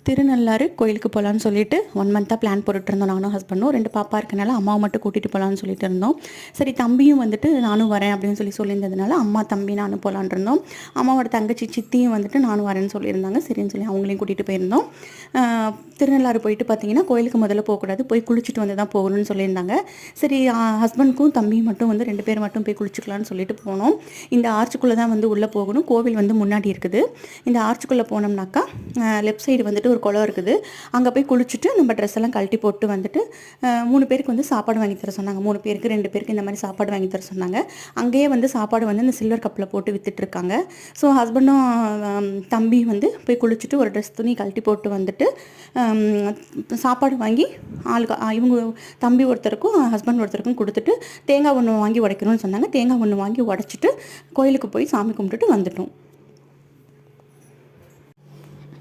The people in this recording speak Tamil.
திருநள்ளாறு கோயிலுக்கு போகலான்னு சொல்லிட்டு 1 மந்த்தாக பிளான் போட்டுட்ருந்தோம். நானும் ஹஸ்பண்டும் 2 பாப்பா இருக்கனால அம்மாவை மட்டும் கூட்டிகிட்டு போகலான்னு சொல்லிட்டு இருந்தோம். சரி தம்பியும் வந்துட்டு நானும் வரேன் அப்படின்னு சொல்லியிருந்ததுனால அம்மா தம்பி நானும் போகலான் இருந்தோம். அம்மாவோட தங்கச்சி சித்தியும் வந்துட்டு நானும் வரேன்னு சொல்லியிருந்தாங்க. சரின்னு சொல்லி அவங்களையும் கூட்டிகிட்டு போயிருந்தோம். திருநள்ளாறு போயிட்டு பார்த்தீங்கன்னா கோயிலுக்கு முதல்ல போகக்கூடாது, போய் குளிச்சுட்டு வந்து தான் போகணும்னு சொல்லியிருந்தாங்க. சரி ஹஸ்பண்டுக்கும் தம்பியும் மட்டும் வந்து 2 பேர் மட்டும் போய் குளிச்சுக்கலான்னு சொல்லிட்டு போனோம். இந்த ஆர்ச்சுக்குள்ளே தான் வந்து உள்ளே போகணும். கோவில் வந்து முன்னாடி இருக்குது. இந்த ஆர்ச்சுக்குள்ளே போனோம்னாக்கா லெஃப்ட் சைடு வந்துட்டு ஒரு குளம் இருக்குது. அங்கே போய் குளிச்சுட்டு நம்ம ட்ரெஸ் எல்லாம் கழட்டி போட்டு வந்துட்டு 3 பேருக்கு வந்து சாப்பாடு வாங்கி தர சொன்னாங்க. 3 பேருக்கு 2 பேருக்கு இந்த மாதிரி சாப்பாடு வாங்கி தர சொன்னாங்க. அங்கேயே வந்து சாப்பாடு வந்து இந்த சில்வர் கப்பில் போட்டு விற்றுட்ருக்காங்க. ஸோ ஹஸ்பண்டும் தம்பி வந்து போய் குளிச்சுட்டு ஒரு ட்ரெஸ் துணி கழட்டி போட்டு வந்துட்டு சாப்பாடு வாங்கி இவங்க தம்பி ஒருத்தருக்கும் ஹஸ்பண்ட் ஒருத்தருக்கும் கொடுத்துட்டு தேங்காய் ஒன்று வாங்கி உடைக்கணும்னு சொன்னாங்க. தேங்காய் ஒன்று வாங்கி உடைச்சிட்டு கோயிலுக்கு போய் சாமி கும்பிட்டுட்டு வந்துட்டோம்.